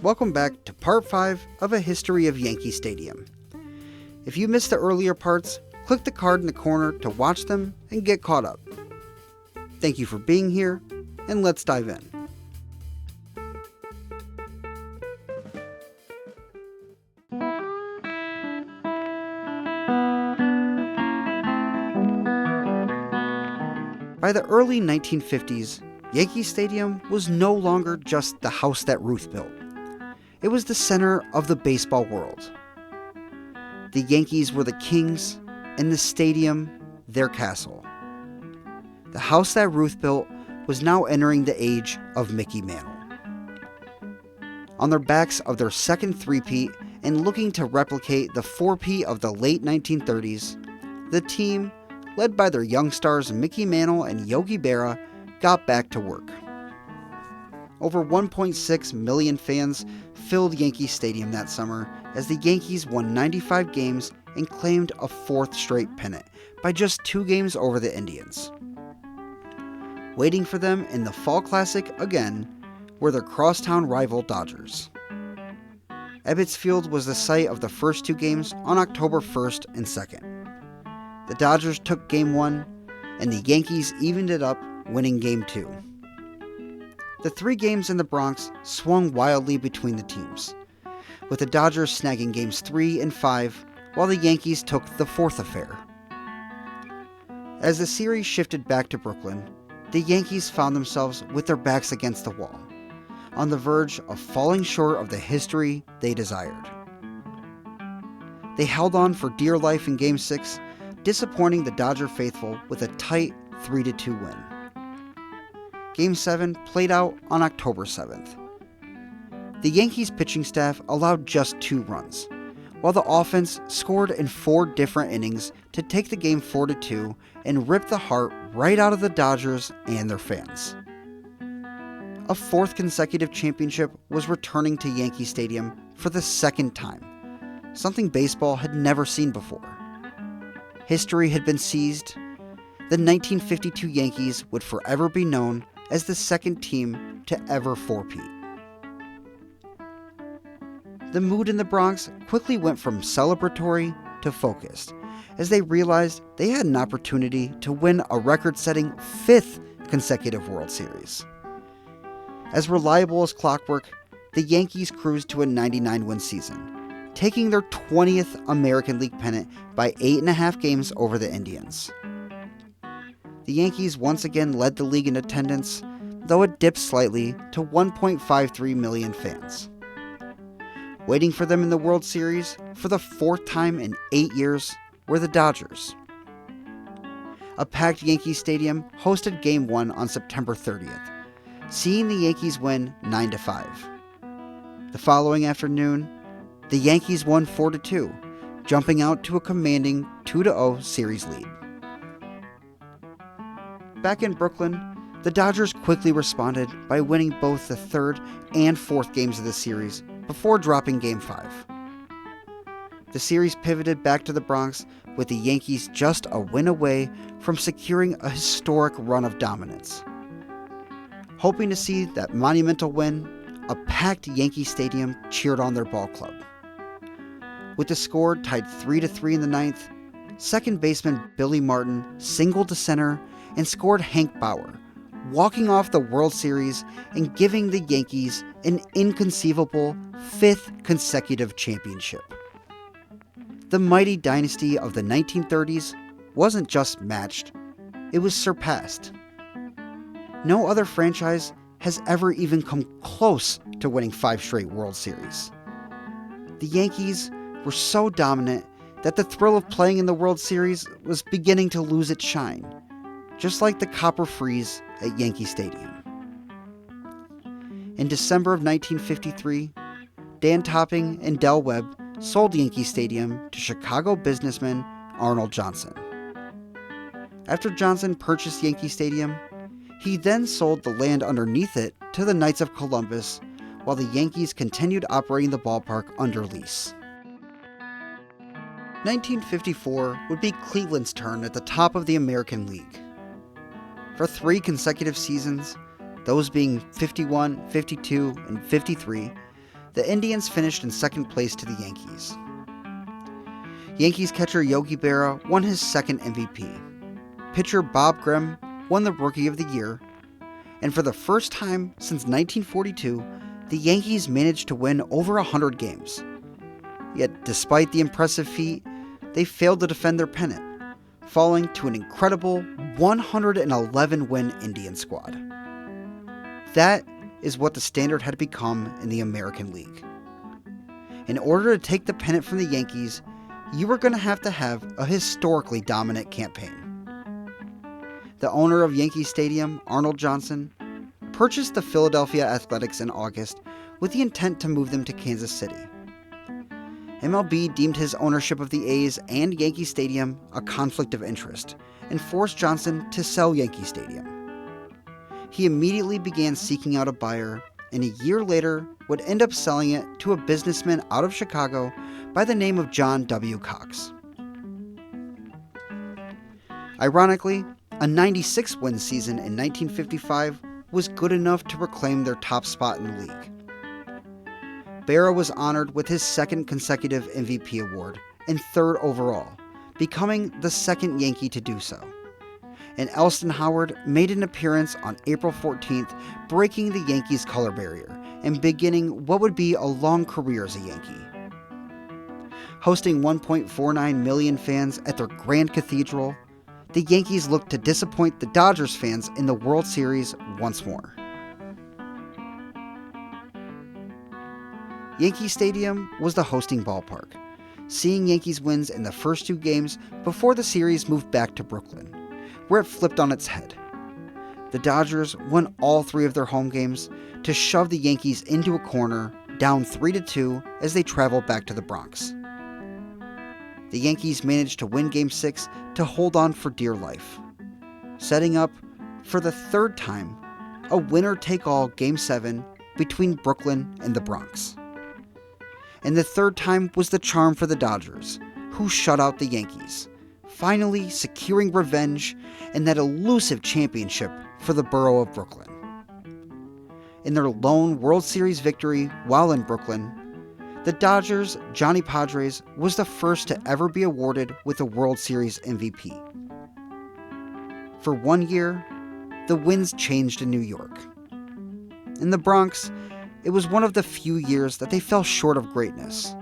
Welcome back to part 5 of A History of Yankee Stadium. If you missed the earlier parts, click the card in the corner to watch them and get caught up. Thank you for being here, and let's dive in. By the early 1950s, Yankee Stadium was no longer just the house that Ruth built. It was the center of the baseball world. The Yankees were the kings, and the stadium, their castle. The house that Ruth built was now entering the age of Mickey Mantle. On their backs of their second three-peat and looking to replicate the four-peat of the late 1930s, the team, led by their young stars Mickey Mantle and Yogi Berra, got back to work. Over 1.6 million fans filled Yankee Stadium that summer as the Yankees won 95 games and claimed a fourth straight pennant by just 2 games over the Indians. Waiting for them in the Fall Classic again were their crosstown rival Dodgers. Ebbets Field was the site of the first 2 games on October 1st and 2nd. The Dodgers took Game 1, and the Yankees evened it up, winning Game 2. The 3 games in the Bronx swung wildly between the teams, with the Dodgers snagging Games 3 and 5, while the Yankees took the 4th affair. As the series shifted back to Brooklyn, the Yankees found themselves with their backs against the wall, on the verge of falling short of the history they desired. They held on for dear life in Game 6, disappointing the Dodger faithful with a tight 3-2 win. Game 7 played out on October 7th. The Yankees pitching staff allowed just 2 runs, while the offense scored in 4 different innings to take the game 4-2 and rip the heart right out of the Dodgers and their fans. A 4th consecutive championship was returning to Yankee Stadium for the 2nd time, something baseball had never seen before. History had been seized. The 1952 Yankees would forever be known as the 2nd team to ever four-peat. The mood in the Bronx quickly went from celebratory to focused, as they realized they had an opportunity to win a record-setting 5th consecutive World Series. As reliable as clockwork, the Yankees cruised to a 99-win season, taking their 20th American League pennant by 8.5 games over the Indians. The Yankees once again led the league in attendance, though it dipped slightly to 1.53 million fans. Waiting for them in the World Series for the 4th time in 8 years were the Dodgers. A packed Yankee Stadium hosted Game 1 on September 30th, seeing the Yankees win 9-5. The following afternoon, the Yankees won 4-2, jumping out to a commanding 2-0 series lead. Back in Brooklyn, the Dodgers quickly responded by winning both the 3rd and 4th games of the series before dropping Game 5. The series pivoted back to the Bronx with the Yankees just a win away from securing a historic run of dominance. Hoping to see that monumental win, a packed Yankee Stadium cheered on their ball club. With the score tied 3-3 in the 9th, second baseman Billy Martin singled to center and scored Hank Bauer, walking off the World Series and giving the Yankees an inconceivable 5th consecutive championship. The mighty dynasty of the 1930s wasn't just matched, it was surpassed. No other franchise has ever even come close to winning 5 straight World Series. The Yankees were so dominant that the thrill of playing in the World Series was beginning to lose its shine, just like the copper frieze at Yankee Stadium. In December of 1953, Dan Topping and Del Webb sold Yankee Stadium to Chicago businessman Arnold Johnson. After Johnson purchased Yankee Stadium, he then sold the land underneath it to the Knights of Columbus, while the Yankees continued operating the ballpark under lease. 1954 would be Cleveland's turn at the top of the American League. For 3 consecutive seasons, those being 51, 52, and 53, the Indians finished in second place to the Yankees. Yankees catcher Yogi Berra won his second MVP. Pitcher Bob Grimm won the Rookie of the Year. And for the first time since 1942, the Yankees managed to win over 100 games. Yet, despite the impressive feat, they failed to defend their pennant, falling to an incredible 111-win Indian squad. That is what the standard had become in the American League. In order to take the pennant from the Yankees, you were going to have a historically dominant campaign. The owner of Yankee Stadium, Arnold Johnson, purchased the Philadelphia Athletics in August with the intent to move them to Kansas City. MLB deemed his ownership of the A's and Yankee Stadium a conflict of interest and forced Johnson to sell Yankee Stadium. He immediately began seeking out a buyer, and a year later would end up selling it to a businessman out of Chicago by the name of John W. Cox. Ironically, a 96-win season in 1955 was good enough to reclaim their top spot in the league. Berra was honored with his second consecutive MVP award and third overall, becoming the second Yankee to do so. And Elston Howard made an appearance on April 14th, breaking the Yankees' color barrier and beginning what would be a long career as a Yankee. Hosting 1.49 million fans at their Grand Cathedral, the Yankees looked to disappoint the Dodgers fans in the World Series once more. Yankee Stadium was the hosting ballpark, seeing Yankees wins in the first two games before the series moved back to Brooklyn, where it flipped on its head. The Dodgers won all three of their home games to shove the Yankees into a corner, down 3-2 as they traveled back to the Bronx. The Yankees managed to win Game 6 to hold on for dear life, setting up, for the third time, a winner-take-all Game 7 between Brooklyn and the Bronx. And the third time was the charm for the Dodgers, who shut out the Yankees, finally securing revenge and that elusive championship for the borough of Brooklyn. In their lone World Series victory while in Brooklyn, the Dodgers' Johnny Padres was the first to ever be awarded with a World Series MVP. For 1 year, the winds changed in New York. In the Bronx, it was one of the few years that they fell short of greatness.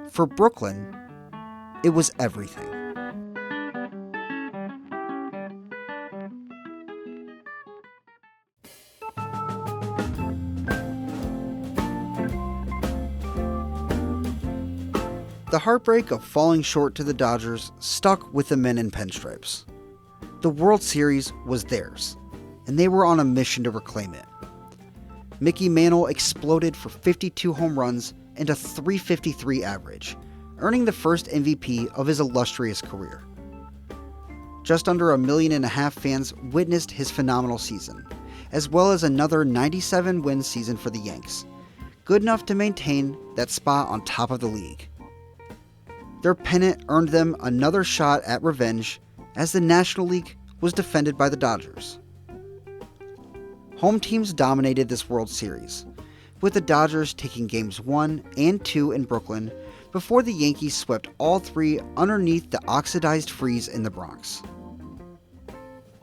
For Brooklyn, it was everything. The heartbreak of falling short to the Dodgers stuck with the men in pinstripes. The World Series was theirs, and they were on a mission to reclaim it. Mickey Mantle exploded for 52 home runs and a .353 average, earning the first MVP of his illustrious career. Just under 1.5 million fans witnessed his phenomenal season, as well as another 97-win season for the Yanks, good enough to maintain that spot on top of the league. Their pennant earned them another shot at revenge, as the National League was defended by the Dodgers. Home teams dominated this World Series, with the Dodgers taking Games 1 and 2 in Brooklyn before the Yankees swept all three underneath the oxidized freeze in the Bronx.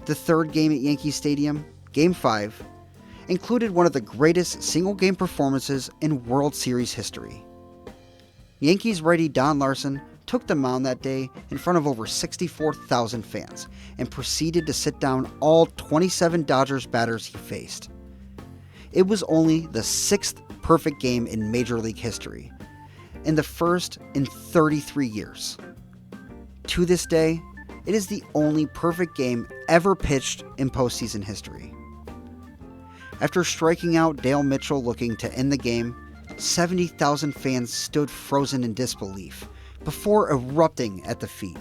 The third game at Yankee Stadium, Game 5, included one of the greatest single-game performances in World Series history. Yankees righty Don Larson took the mound that day in front of over 64,000 fans and proceeded to sit down all 27 Dodgers batters he faced. It was only the 6th perfect game in Major League history, and the first in 33 years. To this day, it is the only perfect game ever pitched in postseason history. After striking out Dale Mitchell looking to end the game, 70,000 fans stood frozen in disbelief before erupting at the feet.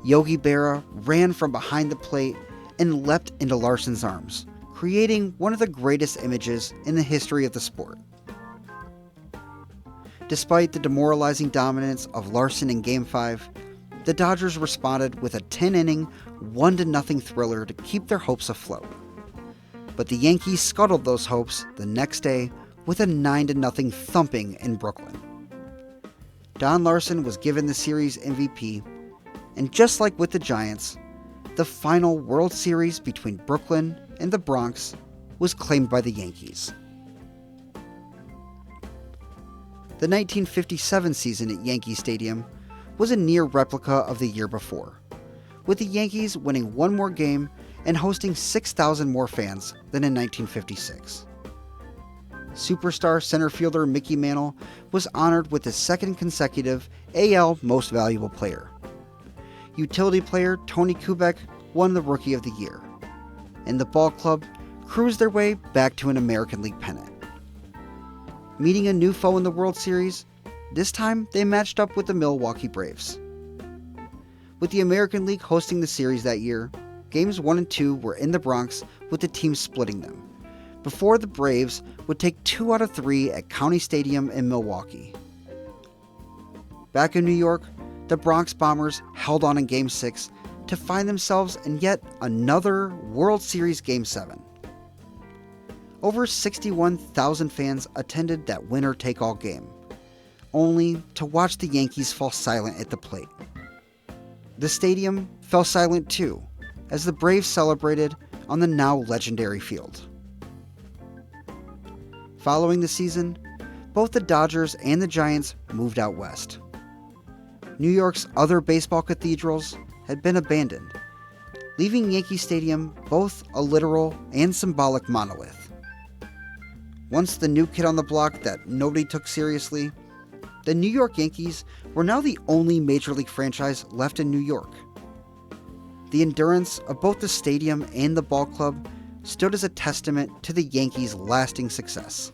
Yogi Berra ran from behind the plate and leapt into Larson's arms, creating one of the greatest images in the history of the sport. Despite the demoralizing dominance of Larson in Game 5, the Dodgers responded with a 10-inning, 1-0 thriller to keep their hopes afloat. But the Yankees scuttled those hopes the next day, with a 9-0 thumping in Brooklyn. Don Larson was given the series MVP, and just like with the Giants, the final World Series between Brooklyn and the Bronx was claimed by the Yankees. The 1957 season at Yankee Stadium was a near replica of the year before, with the Yankees winning one more game and hosting 6,000 more fans than in 1956. Superstar center fielder Mickey Mantle was honored with his second consecutive AL Most Valuable Player. Utility player Tony Kubek won the Rookie of the Year, and the ball club cruised their way back to an American League pennant. Meeting a new foe in the World Series, this time they matched up with the Milwaukee Braves. With the American League hosting the series that year, Games 1 and 2 were in the Bronx with the teams splitting them, before the Braves would take 2 out of 3 at County Stadium in Milwaukee. Back in New York, the Bronx Bombers held on in Game 6 to find themselves in yet another World Series Game 7. Over 61,000 fans attended that winner-take-all game, only to watch the Yankees fall silent at the plate. The stadium fell silent too, as the Braves celebrated on the now legendary field. Following the season, both the Dodgers and the Giants moved out west. New York's other baseball cathedrals had been abandoned, leaving Yankee Stadium both a literal and symbolic monolith. Once the new kid on the block that nobody took seriously, the New York Yankees were now the only Major League franchise left in New York. The endurance of both the stadium and the ball club stood as a testament to the Yankees' lasting success.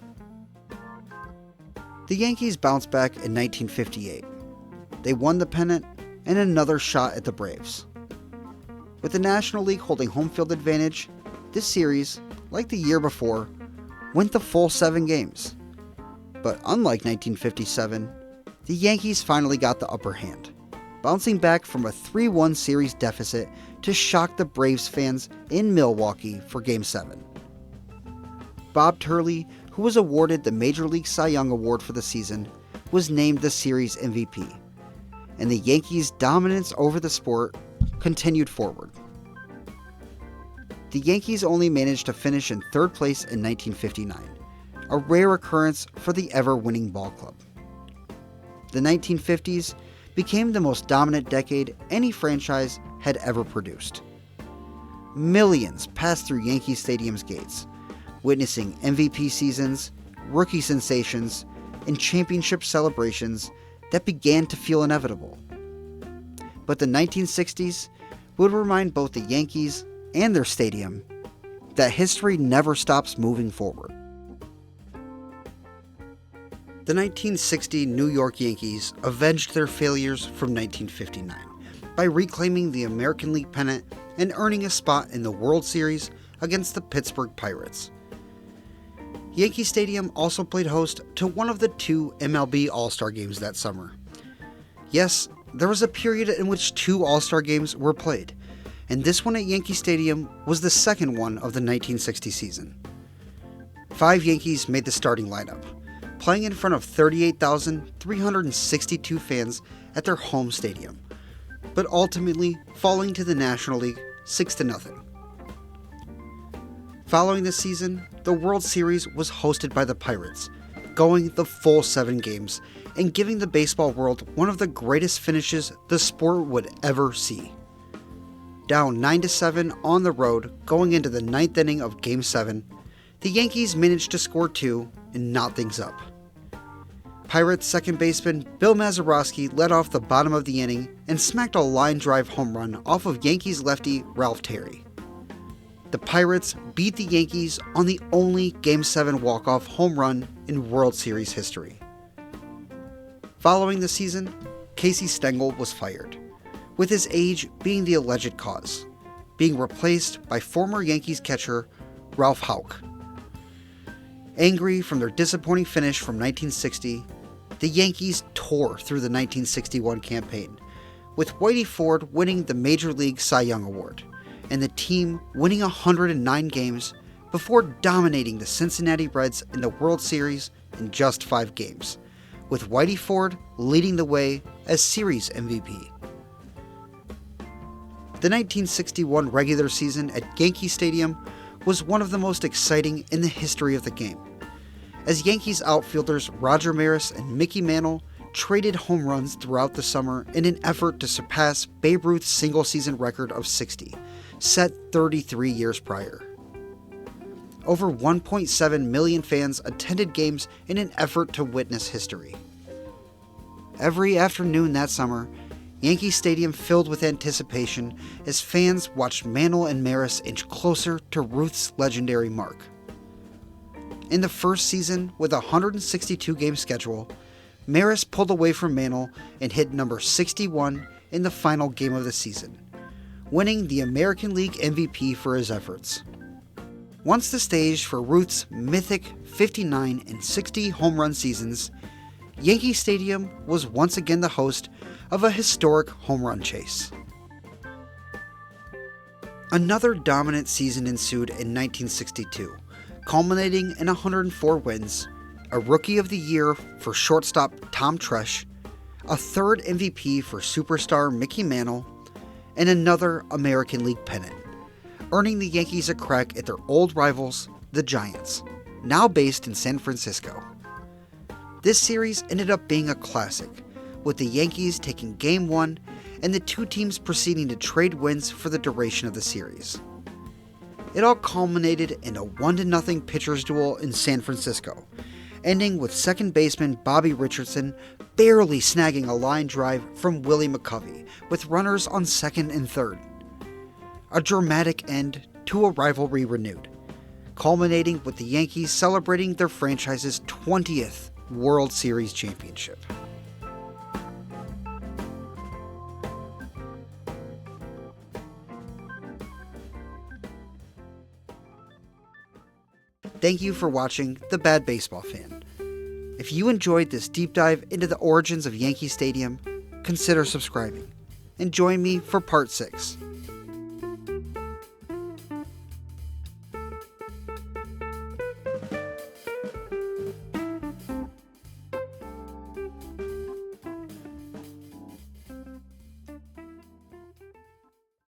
The Yankees bounced back in 1958. They won the pennant and another shot at the Braves. With the National League holding home field advantage, this series, like the year before, went the full 7 games. But unlike 1957, the Yankees finally got the upper hand, bouncing back from a 3-1 series deficit to shock the Braves fans in Milwaukee for Game 7. Bob Turley, who was awarded the Major League Cy Young Award for the season, was named the series MVP, and the Yankees' dominance over the sport continued forward. The Yankees only managed to finish in 3rd place in 1959, a rare occurrence for the ever-winning ball club. The 1950s became the most dominant decade any franchise had ever produced. Millions passed through Yankee Stadium's gates, witnessing MVP seasons, rookie sensations, and championship celebrations that began to feel inevitable. But the 1960s would remind both the Yankees and their stadium that history never stops moving forward. The 1960 New York Yankees avenged their failures from 1959 by reclaiming the American League pennant and earning a spot in the World Series against the Pittsburgh Pirates. Yankee Stadium also played host to one of the 2 MLB All-Star games that summer. Yes, there was a period in which 2 All-Star games were played, and this one at Yankee Stadium was the second one of the 1960 season. 5 Yankees made the starting lineup, playing in front of 38,362 fans at their home stadium, but ultimately falling to the National League 6-0. Following the season, the World Series was hosted by the Pirates, going the full 7 games and giving the baseball world one of the greatest finishes the sport would ever see. Down 9-7 on the road going into the 9th inning of Game 7, the Yankees managed to score 2 and knot things up. Pirates second baseman Bill Mazeroski led off the bottom of the inning and smacked a line drive home run off of Yankees lefty Ralph Terry. The Pirates beat the Yankees on the only Game 7 walk-off home run in World Series history. Following the season, Casey Stengel was fired, with his age being the alleged cause, being replaced by former Yankees catcher Ralph Houck. Angry from their disappointing finish from 1960, the Yankees tore through the 1961 campaign, with Whitey Ford winning the Major League Cy Young Award, and the team winning 109 games before dominating the Cincinnati Reds in the World Series in just 5 games, with Whitey Ford leading the way as Series MVP. The 1961 regular season at Yankee Stadium was one of the most exciting in the history of the game, as Yankees outfielders Roger Maris and Mickey Mantle traded home runs throughout the summer in an effort to surpass Babe Ruth's single-season record of 60, set 33 years prior. Over 1.7 million fans attended games in an effort to witness history. Every afternoon that summer, Yankee Stadium filled with anticipation as fans watched Mantle and Maris inch closer to Ruth's legendary mark. In the first season, with a 162-game schedule, Maris pulled away from Mantle and hit number 61 in the final game of the season, winning the American League MVP for his efforts. Once the stage for Ruth's mythic 59 and 60 home run seasons, Yankee Stadium was once again the host of a historic home run chase. Another dominant season ensued in 1962, culminating in 104 wins, a Rookie of the Year for shortstop Tom Tresh, a third MVP for superstar Mickey Mantle, and another American League pennant, earning the Yankees a crack at their old rivals, the Giants, now based in San Francisco. This series ended up being a classic, with the Yankees taking Game 1 and the two teams proceeding to trade wins for the duration of the series. It all culminated in a 1-0 pitchers duel in San Francisco, ending with second baseman Bobby Richardson barely snagging a line drive from Willie McCovey with runners on second and third. A dramatic end to a rivalry renewed, culminating with the Yankees celebrating their franchise's 20th World Series championship. Thank you for watching The Bad Baseball Fan. If you enjoyed this deep dive into the origins of Yankee Stadium, consider subscribing and join me for part 6.